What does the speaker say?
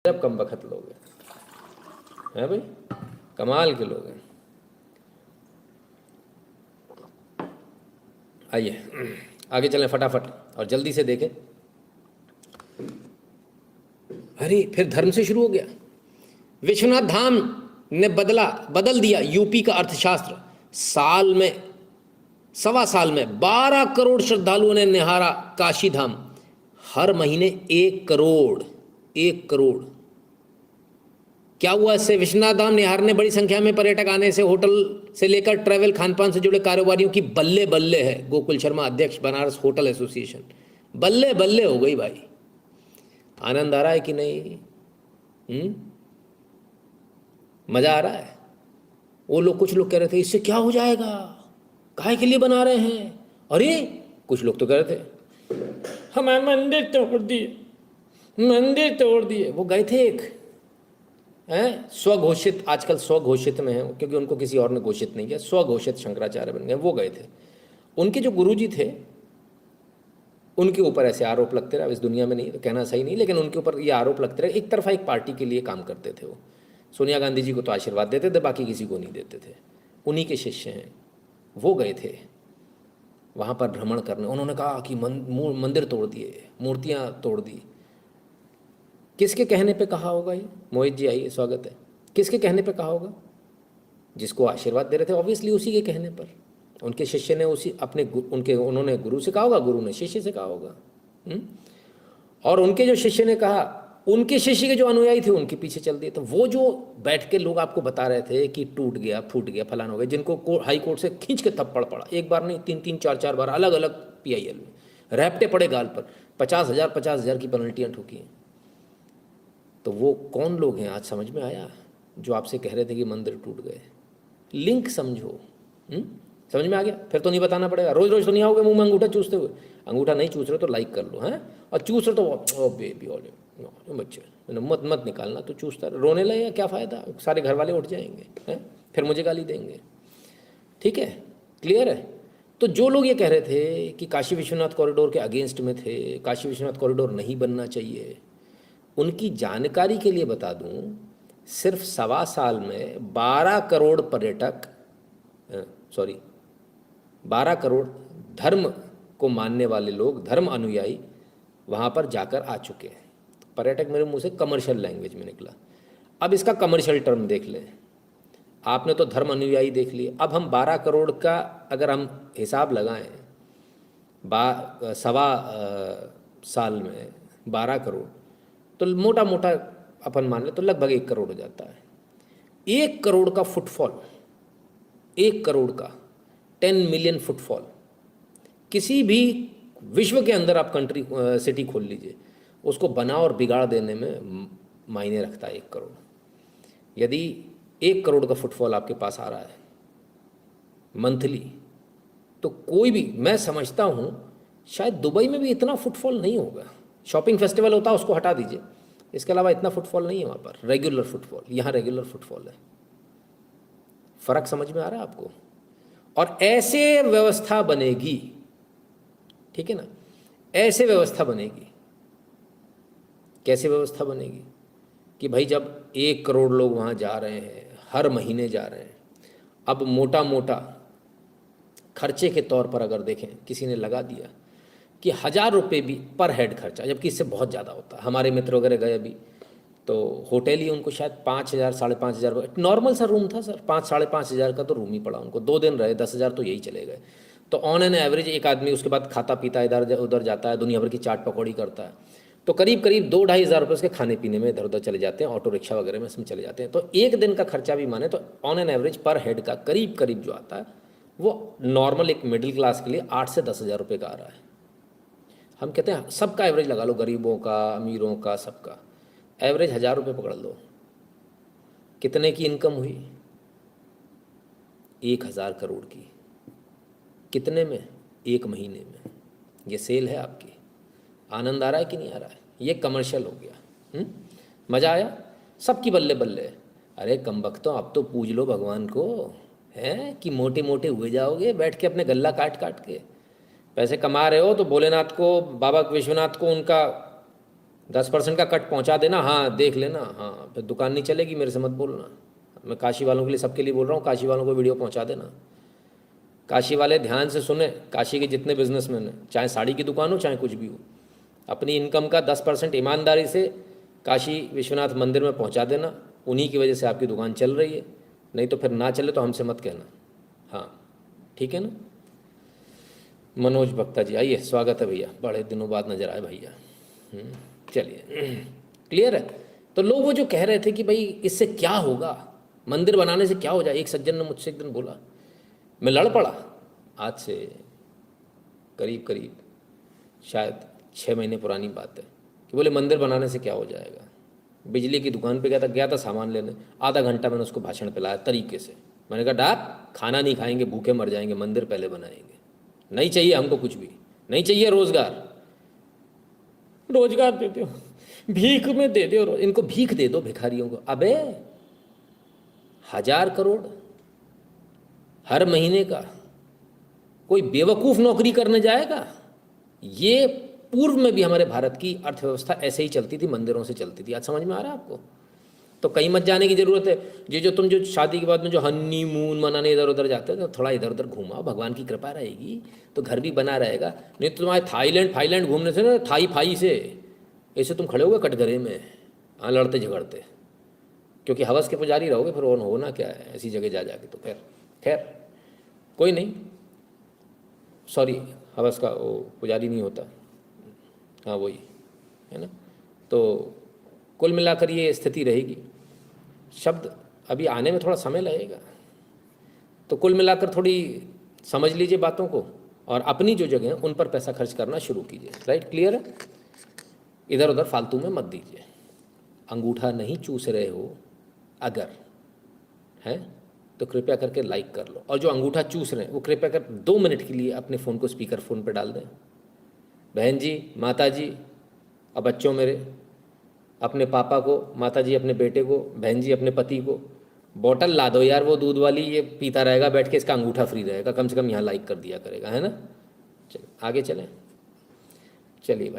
सब कम बखत लोग हैं भाई, कमाल के लोग हैं। आइए आगे चलें फटाफट और जल्दी से देखें। अरे फिर धर्म से शुरू हो गया। विश्वनाथ धाम ने बदल दिया यूपी का अर्थशास्त्र। साल में 1.25 साल में 12 करोड़ श्रद्धालुओं ने निहारा काशी धाम। हर महीने 1 करोड़, 1 करोड़। क्या हुआ इससे? विश्वनाथ धाम निहारने बड़ी संख्या में पर्यटक आने से होटल से लेकर ट्रैवल खानपान से जुड़े कारोबारियों की बल्ले बल्ले है। गोकुल शर्मा, अध्यक्ष बनारस होटल एसोसिएशन, बल्ले बल्ले हो गई भाई। आनंद आ रहा है कि नहीं? मजा आ रहा है? वो लोग, कुछ लोग कह रहे थे इससे क्या हो जाएगा, काहे के लिए बना रहे हैं। अरे कुछ लोग तो कह रहे थे हमारे मंदिर तोड़ दिए, मंदिर तोड़ दिए। वो गए थे एक हैं स्वघोषित, आजकल स्वघोषित में है क्योंकि उनको किसी और ने घोषित नहीं किया, स्वघोषित शंकराचार्य बन गए। वो गए थे, उनके जो गुरुजी थे उनके ऊपर ऐसे आरोप लगते रहे। अब इस दुनिया में नहीं तो कहना सही नहीं, लेकिन उनके ऊपर ये आरोप लगते रहे एक तरफा एक पार्टी के लिए काम करते थे। वो सोनिया गांधी जी को तो आशीर्वाद देते थे, बाकी किसी को नहीं देते थे। उन्हीं के शिष्य हैं। वो गए थे वहाँ पर भ्रमण करने। उन्होंने कहा कि मंदिर तोड़ दिए, मूर्तियाँ तोड़ दी। किसके कहने पे कहा होगा ये? मोहित जी आइए, स्वागत है। किसके कहने पे कहा होगा? जिसको आशीर्वाद दे रहे थे ऑब्वियसली उसी के कहने पर। उनके शिष्य ने उसी अपने उन्होंने गुरु से कहा होगा, गुरु ने शिष्य से कहा होगा। और उनके जो शिष्य ने कहा, उनके शिष्य के जो अनुयायी थे उनके पीछे चल दिए। तो वो जो बैठ के लोग आपको बता रहे थे कि टूट गया, फूट गया, फलाना हो गया, जिनको हाई कोर्ट से खींच के थप्पड़ पड़ा, एक बार नहीं 3-3, 4-4 बार अलग अलग PIL में रैपटे पड़े गाल पर, 50,000 की पेनल्टियाँ ठोकी हैं। तो वो कौन लोग हैं आज समझ में आया? जो आपसे कह रहे थे कि मंदिर टूट गए। लिंक समझो। समझ में आ गया? फिर तो नहीं बताना पड़ेगा। रोज रोज तो नहीं आओगे मुंह में अंगूठा चूसते हुए। अंगूठा नहीं चूस रहे तो लाइक कर लो, हैं? और चूस रहे तो ओ बेबी ओले बच्चे मत मत निकालना। तो चूसता रोने लगे क्या फ़ायदा? सारे घर वाले उठ जाएंगे, हैं? फिर मुझे गाली देंगे। ठीक है, क्लियर है? तो जो लोग ये कह रहे थे कि काशी विश्वनाथ कॉरिडोर के अगेंस्ट में थे, काशी विश्वनाथ कॉरिडोर नहीं बनना चाहिए, उनकी जानकारी के लिए बता दूं, सिर्फ 1.25 साल में 12 करोड़ पर्यटक, सॉरी 12 करोड़ धर्म को मानने वाले लोग, धर्म अनुयायी वहाँ पर जाकर आ चुके हैं। पर्यटक मेरे मुंह से कमर्शियल लैंग्वेज में निकला। अब इसका कमर्शियल टर्म देख लें। आपने तो धर्म अनुयायी देख लिए, अब हम 12 करोड़ का अगर हम हिसाब लगाएं, 1.25 साल में 12 करोड़, तो मोटा मोटा अपन मान ले तो लगभग 1 करोड़ हो जाता है। 1 करोड़ का फुटफॉल, 1 करोड़ का 10 मिलियन फुटफॉल, किसी भी विश्व के अंदर आप कंट्री सिटी खोल लीजिए, उसको बना और बिगाड़ देने में मायने रखता है 1 करोड़। यदि 1 करोड़ का फुटफॉल आपके पास आ रहा है मंथली, तो कोई भी, मैं समझता हूँ शायद दुबई में भी इतना फुटफॉल नहीं होगा। शॉपिंग फेस्टिवल होता है उसको हटा दीजिए, इसके अलावा इतना फुटफॉल नहीं है वहाँ पर, रेगुलर फुटफॉल। यहाँ रेगुलर फुटफॉल है। फ़र्क समझ में आ रहा है आपको? और ऐसे व्यवस्था बनेगी, ठीक है ना? ऐसे व्यवस्था बनेगी। कैसे व्यवस्था बनेगी? कि भाई जब 1 करोड़ लोग वहाँ जा रहे हैं, हर महीने जा रहे हैं, अब मोटा मोटा खर्चे के तौर पर अगर देखें, किसी ने लगा दिया कि 1,000 रुपये भी पर हेड खर्चा, जबकि इससे बहुत ज़्यादा होता है। हमारे मित्र वगैरह गए अभी, तो होटल ही उनको शायद 5,000, 5,500, नॉर्मल सा रूम था सर, 5-5,500 का तो रूम ही पड़ा उनको। 2 दिन रहे, 10,000 तो यही चले गए। तो ऑन एन एवरेज एक आदमी उसके बाद खाता पीता इधर उधर जाता है, दुनिया भर की चाट पकौड़ी करता है, तो करीब करीब 2-2.5 हज़ार रुपये उसके खाने पीने में इधर उधर चले जाते हैं, ऑटो रिक्शा वगैरह में इसमें चले जाते हैं। तो एक दिन का खर्चा भी माने तो ऑन एन एवरेज पर हेड का करीब करीब जो आता है वो नॉर्मल एक मिडिल क्लास के लिए 8 से 10 हज़ार रुपये का आ रहा है। हम कहते हैं सबका एवरेज लगा लो, गरीबों का, अमीरों का, सबका एवरेज 1,000 रुपये पकड़ लो। कितने की इनकम हुई? 1,000 करोड़ की। कितने में? 1 महीने में। ये सेल है आपकी। आनंद आ रहा है कि नहीं आ रहा है? ये कमर्शियल हो गया। मज़ा आया? सबकी बल्ले बल्ले। अरे कमबख्तों, अब तो पूज लो भगवान को, हैं कि मोटे मोटे हुए जाओगे बैठ के अपने गल्ला काट काट के। पैसे कमा रहे हो तो भोलेनाथ को, बाबा विश्वनाथ को उनका 10% का कट पहुंचा देना, हाँ देख लेना, हाँ फिर दुकान नहीं चलेगी, मेरे से मत बोलना। मैं काशी वालों के लिए, सबके लिए बोल रहा हूँ, काशी वालों को वीडियो पहुंचा देना। काशी वाले ध्यान से सुने, काशी के जितने बिजनेसमैन हैं, चाहे साड़ी की दुकान हो चाहे कुछ भी हो, अपनी इनकम का 10% ईमानदारी से काशी विश्वनाथ मंदिर में पहुंचा देना। उन्हीं की वजह से आपकी दुकान चल रही है, नहीं तो फिर ना चले तो हमसे मत कहना। हाँ ठीक है ना। मनोज भक्ता जी आइए, स्वागत है भैया, बड़े दिनों बाद नजर आए भैया। चलिए क्लियर है। तो लोग वो जो कह रहे थे कि भाई इससे क्या होगा, मंदिर बनाने से क्या हो जाए, एक सज्जन ने मुझसे एक दिन बोला, मैं लड़ पड़ा। आज से करीब करीब शायद 6 महीने पुरानी बात है कि बोले मंदिर बनाने से क्या हो जाएगा। बिजली की दुकान पे गया था सामान लेने, आधा घंटा मैंने उसको भाषण पिलाया तरीके से। मैंने कहा डाक खाना नहीं खाएंगे, भूखे मर जाएंगे, मंदिर पहले बनाएंगे। नहीं चाहिए हमको कुछ भी, नहीं चाहिए रोजगार। रोजगार दे दो, भीख में दे दो, इनको भीख दे दो भिखारियों को। अबे 1000 करोड़ हर महीने का कोई बेवकूफ़ नौकरी करने जाएगा? ये पूर्व में भी हमारे भारत की अर्थव्यवस्था ऐसे ही चलती थी, मंदिरों से चलती थी। आज समझ में आ रहा है आपको? तो कहीं मत जाने की ज़रूरत है। ये जो तुम जो शादी के बाद में जो हनीमून मनाने इधर उधर जाते हो, तो थोड़ा इधर उधर घुमाओ, भगवान की कृपा रहेगी तो घर भी बना रहेगा। नहीं तो तुम्हारे थाईलैंड घूमने से ना, थाई फाई से ऐसे तुम खड़े होगे कटघरे में, हाँ लड़ते झगड़ते, क्योंकि हवस के पुजारी रहोगे फिर। होना क्या है ऐसी जगह जा जाके। तो खैर कोई नहीं, सॉरी हवस का वो पुजारी नहीं होता, हाँ वही है ना। तो कुल मिलाकर ये स्थिति रहेगी। शब्द अभी आने में थोड़ा समय लगेगा, तो कुल मिलाकर थोड़ी समझ लीजिए बातों को, और अपनी जो जगह है उन पर पैसा खर्च करना शुरू कीजिए। राइट, क्लियर है? इधर उधर फालतू में मत दीजिए। अंगूठा नहीं चूस रहे हो अगर है तो कृपया करके लाइक कर लो, और जो अंगूठा चूस रहे हैं वो कृपया कर 2 मिनट के लिए अपने फ़ोन को स्पीकर फ़ोन पर डाल दें। बहन जी, माता जी, अब बच्चों मेरे, अपने पापा को, माता जी अपने बेटे को, बहन जी अपने पति को बोतल ला दो यार, वो दूध वाली, ये पीता रहेगा बैठ के, इसका अंगूठा फ्री रहेगा, कम से कम यहाँ लाइक कर दिया करेगा, है ना। चलिए आगे चलें, चलिए भाई।